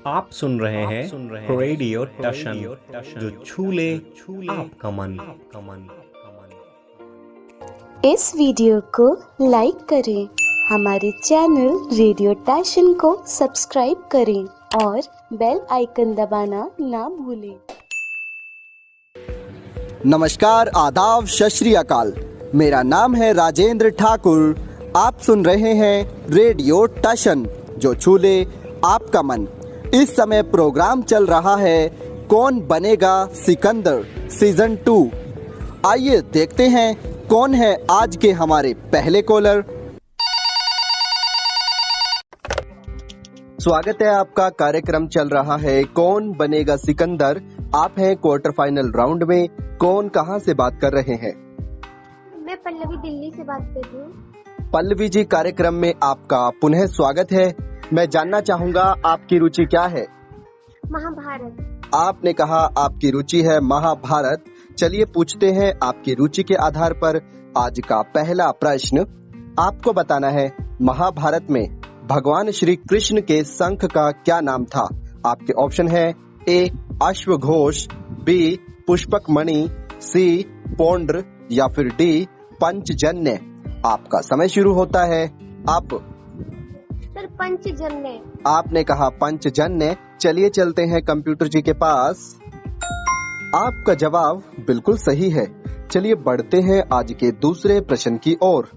आप सुन रहे हैं रेडियो टशन जो छूले आपका मन। इस वीडियो को लाइक करें, हमारे चैनल रेडियो टशन को सब्सक्राइब करें और बेल आइकन दबाना ना भूलें। नमस्कार, आदाब, सत श्री अकाल। मेरा नाम है राजेंद्र ठाकुर। आप सुन रहे हैं रेडियो टशन जो छूले आपका मन। इस समय प्रोग्राम चल रहा है कौन बनेगा सिकंदर सीजन 2। आइए देखते हैं कौन है आज के हमारे पहले कॉलर। स्वागत है आपका। कार्यक्रम चल रहा है कौन बनेगा सिकंदर। आप हैं क्वार्टर फाइनल राउंड में। कौन कहां से बात कर रहे हैं? मैं पल्लवी दिल्ली से बात कर रही हूँ। पल्लवी जी, कार्यक्रम में आपका पुनः स्वागत है। मैं जानना चाहूंगा आपकी रुचि क्या है? महाभारत। आपने कहा आपकी रुचि है महाभारत। चलिए पूछते हैं आपकी रुचि के आधार पर आज का पहला प्रश्न। आपको बताना है महाभारत में भगवान श्री कृष्ण के शंख का क्या नाम था? आपके ऑप्शन है ए अश्वघोष, बी पुष्पक मणि, सी पौंड्र या फिर डी पंचजन्य। आपका समय शुरू होता है अब। सर पंचजन्य। आपने कहा पंचजन्य। चलिए चलते हैं कंप्यूटर जी के पास। आपका जवाब बिल्कुल सही है। चलिए बढ़ते हैं आज के दूसरे प्रश्न की ओर।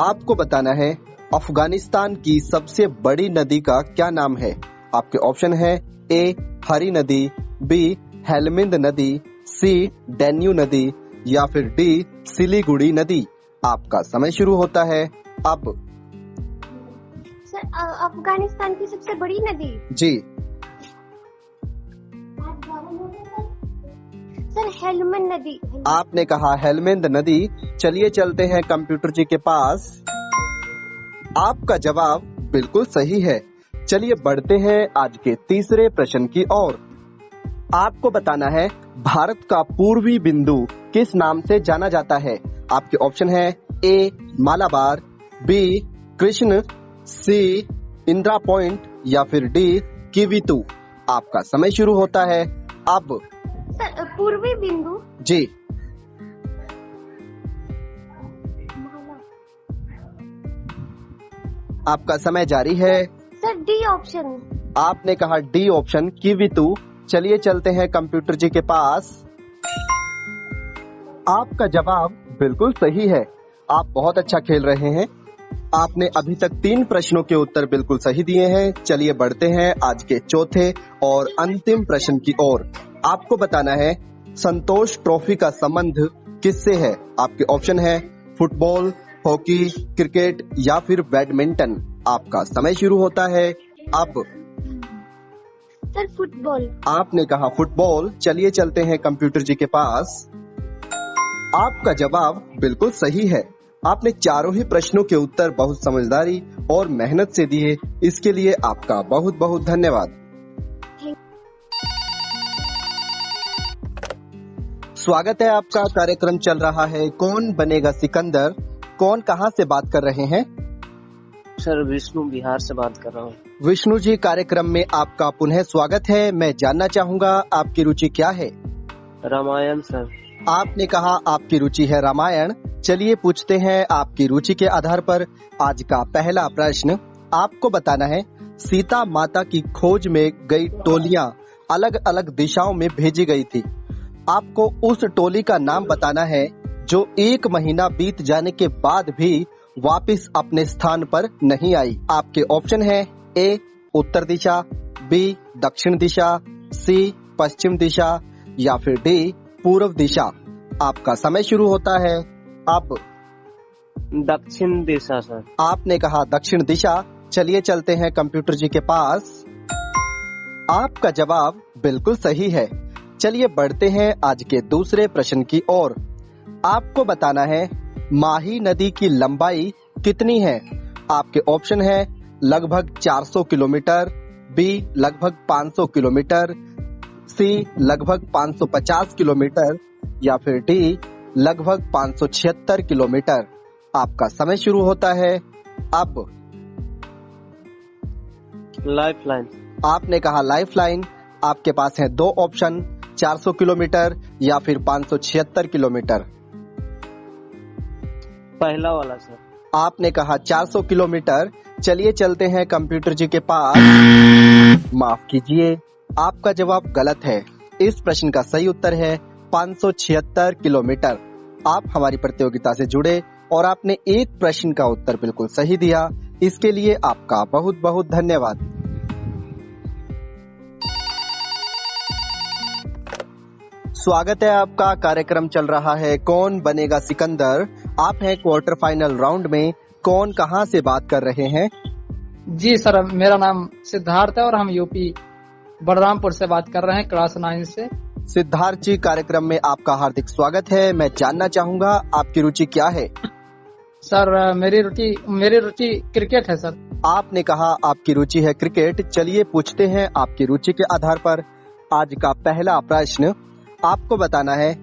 आपको बताना है अफगानिस्तान की सबसे बड़ी नदी का क्या नाम है? आपके ऑप्शन है ए हरी नदी, बी हेलमिंद नदी, सी डैन्यू नदी या फिर डी सिलीगुड़ी नदी। आपका समय शुरू होता है अब। सर अफगानिस्तान की सबसे बड़ी नदी। जी सर हेलमंद नदी। आपने कहा हेलमिंद नदी। चलिए चलते हैं कंप्यूटर जी के पास। आपका जवाब बिल्कुल सही है। चलिए बढ़ते हैं आज के तीसरे प्रश्न की ओर। आपको बताना है भारत का पूर्वी बिंदु किस नाम से जाना जाता है? आपके ऑप्शन है ए मालाबार, बी कृष्ण, सी इंदिरा पॉइंट या फिर डी किवितु। आपका समय शुरू होता है अब। सर पूर्वी बिंदु। जी आपका समय जारी है। Sir D option. आपने कहा डी ऑप्शन किवितु। चलिए चलते हैं कंप्यूटर जी के पास। आपका जवाब बिल्कुल सही है। आप बहुत अच्छा खेल रहे हैं। आपने अभी तक 3 प्रश्नों के उत्तर बिल्कुल सही दिए हैं। चलिए बढ़ते हैं आज के चौथे और अंतिम प्रश्न की ओर। आपको बताना है संतोष ट्रॉफी का संबंध किससे है? आपके ऑप्शन है फुटबॉल, हॉकी, क्रिकेट या फिर बैडमिंटन। आपका समय शुरू होता है अब। Sir football. आपने कहा फुटबॉल। चलिए चलते हैं कंप्यूटर जी के पास। आपका जवाब बिल्कुल सही है। आपने चारों ही प्रश्नों के उत्तर बहुत समझदारी और मेहनत से दिए। इसके लिए आपका बहुत बहुत धन्यवाद। स्वागत है आपका। कार्यक्रम चल रहा है कौन बनेगा सिकंदर। कौन कहां से बात कर रहे हैं? सर विष्णु बिहार से बात कर रहा हूँ। विष्णु जी, कार्यक्रम में आपका पुनः स्वागत है। मैं जानना चाहूंगा आपकी रुचि क्या है? रामायण सर। आपने कहा आपकी रुचि है रामायण। चलिए पूछते हैं आपकी रुचि के आधार पर आज का पहला प्रश्न। आपको बताना है सीता माता की खोज में गई टोलियां अलग अलग दिशाओं में भेजी गई थी। आपको उस टोली का नाम बताना है जो 1 महीना बीत जाने के बाद भी वापस अपने स्थान पर नहीं आई। आपके ऑप्शन है ए उत्तर दिशा, बी दक्षिण दिशा, सी पश्चिम दिशा या फिर डी पूर्व दिशा। आपका समय शुरू होता है अब। दक्षिण दिशा सर। आपने कहा दक्षिण दिशा। चलिए चलते हैं कंप्यूटर जी के पास। आपका जवाब बिल्कुल सही है। चलिए बढ़ते हैं आज के दूसरे प्रश्न की ओर। आपको बताना है माही नदी की लंबाई कितनी है? आपके ऑप्शन है लगभग 400 किलोमीटर, बी लगभग 500 किलोमीटर, सी लगभग 550 किलोमीटर या फिर डी लगभग 576 किलोमीटर। आपका समय शुरू होता है अब। लाइफलाइन। आपने कहा लाइफलाइन। आपके पास है दो ऑप्शन, 400 किलोमीटर या फिर 576 किलोमीटर। पहला वाला सर। आपने कहा 400 किलोमीटर। चलिए चलते हैं कंप्यूटर जी के पास। माफ कीजिए, आपका जवाब गलत है। इस प्रश्न का सही उत्तर है 576 किलोमीटर। आप हमारी प्रतियोगिता से जुड़े और आपने एक प्रश्न का उत्तर बिल्कुल सही दिया, इसके लिए आपका बहुत बहुत धन्यवाद। स्वागत है आपका। कार्यक्रम चल रहा है कौन बनेगा सिकंदर। आप हैं क्वार्टर फाइनल राउंड में। कौन कहां से बात कर रहे हैं? जी सर, मेरा नाम सिद्धार्थ है और हम यूपी बलरामपुर से बात कर रहे हैं, क्लास 9 से। सिद्धार्थ जी, कार्यक्रम में आपका हार्दिक स्वागत है। मैं जानना चाहूंगा आपकी रुचि क्या है? सर मेरी रुचि क्रिकेट है सर। आपने कहा आपकी रुचि है क्रिकेट। चलिए पूछते हैं आपकी रुचि के आधार पर आज का पहला प्रश्न। आपको बताना है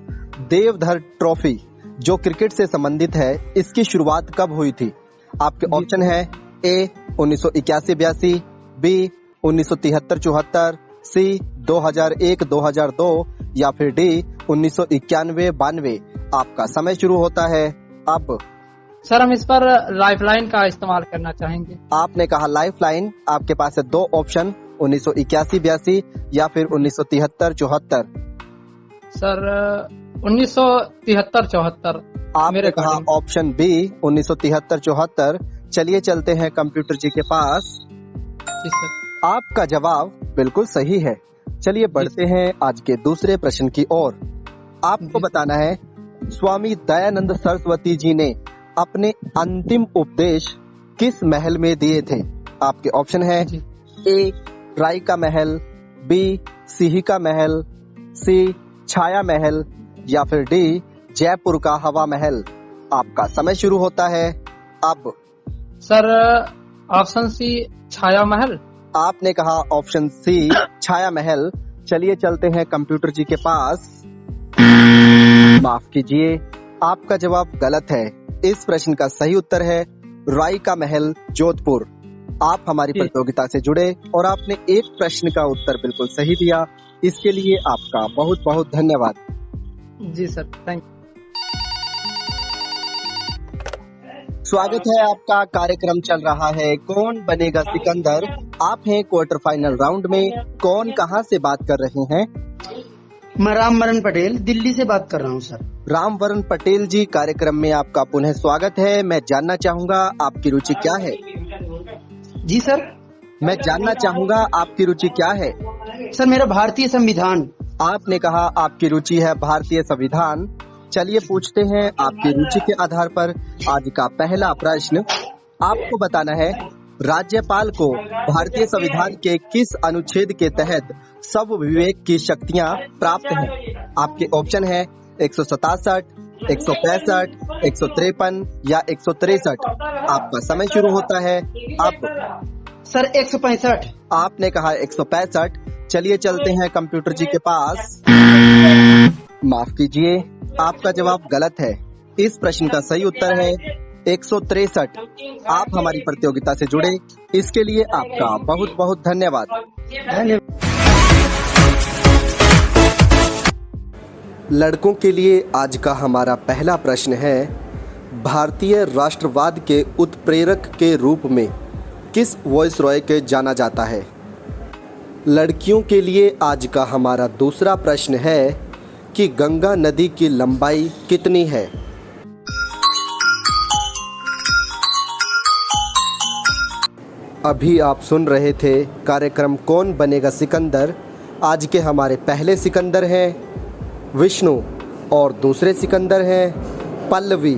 देवधर ट्रॉफी जो क्रिकेट से संबंधित है, इसकी शुरुआत कब हुई थी? आपके ऑप्शन है ए 1981-82, बी 1973-74, सी 2001-2002 या फिर डी 1991-92। आपका समय शुरू होता है अब। सर हम इस पर लाइफलाइन का इस्तेमाल करना चाहेंगे। आपने कहा लाइफलाइन। आपके पास है दो ऑप्शन, 1981-82 या फिर 1973-74। सर 1973-74। आपने कहा ऑप्शन बी 1973-74। चलिए चलते हैं कंप्यूटर जी के पास। जी सर। आपका जवाब बिल्कुल सही है। चलिए बढ़ते हैं आज के दूसरे प्रश्न की ओर। आपको बताना है स्वामी दयानंद सरस्वती जी ने अपने अंतिम उपदेश किस महल में दिए थे? आपके ऑप्शन है ए राय का महल, बी सिंह का महल, सी छाया महल या फिर डी जयपुर का हवा महल। आपका समय शुरू होता है अब। सर ऑप्शन सी छाया महल। आपने कहा ऑप्शन सी छाया महल। चलिए चलते हैं कंप्यूटर जी के पास। माफ कीजिए, आपका जवाब गलत है। इस प्रश्न का सही उत्तर है राय का महल, जोधपुर। आप हमारी प्रतियोगिता से जुड़े और आपने एक प्रश्न का उत्तर बिल्कुल सही दिया, इसके लिए आपका बहुत बहुत धन्यवाद। जी सर, थैंक यू। स्वागत है आपका। कार्यक्रम चल रहा है कौन बनेगा सिकंदर। आप हैं क्वार्टर फाइनल राउंड में। कौन कहां से बात कर रहे हैं? मैं रामवरण पटेल दिल्ली से बात कर रहा हूं सर। रामवरण पटेल जी, कार्यक्रम में आपका पुनः स्वागत है। मैं जानना चाहूंगा आपकी रुचि क्या है? जी सर। मैं जानना चाहूंगा आपकी रुचि क्या है? सर मेरा भारतीय संविधान। आपने कहा आपकी रुचि है भारतीय संविधान। चलिए पूछते हैं आपकी रुचि के आधार पर आज का पहला प्रश्न। आपको बताना है राज्यपाल को भारतीय संविधान के किस अनुच्छेद के तहत सब विवेक की शक्तियां प्राप्त हैं? आपके ऑप्शन है 167, 165, 153 या 163। आपका समय शुरू होता है अब। सर 165। आपने कहा 165। चलिए चलते हैं कंप्यूटर जी के पास। माफ कीजिए, आपका जवाब गलत है। इस प्रश्न का सही उत्तर है 163। आप हमारी प्रतियोगिता से जुड़े, इसके लिए आपका बहुत बहुत धन्यवाद। लड़कों के लिए आज का हमारा पहला प्रश्न है भारतीय राष्ट्रवाद के उत्प्रेरक के रूप में किस वॉइसरॉय के जाना जाता है? लड़कियों के लिए आज का हमारा दूसरा प्रश्न है कि गंगा नदी की लंबाई कितनी है? अभी आप सुन रहे थे कार्यक्रम कौन बनेगा सिकंदर। आज के हमारे पहले सिकंदर हैं विष्णु और दूसरे सिकंदर हैं पल्लवी।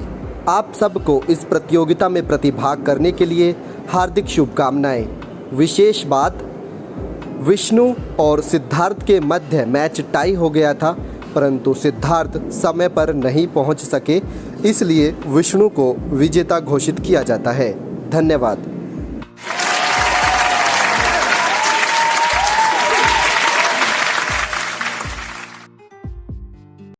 आप सबको इस प्रतियोगिता में प्रतिभाग करने के लिए हार्दिक शुभकामनाएं। विशेष बात, विष्णु और सिद्धार्थ के मध्य मैच टाई हो गया था, परंतु सिद्धार्थ समय पर नहीं पहुंच सके, इसलिए विष्णु को विजेता घोषित किया जाता है। धन्यवाद।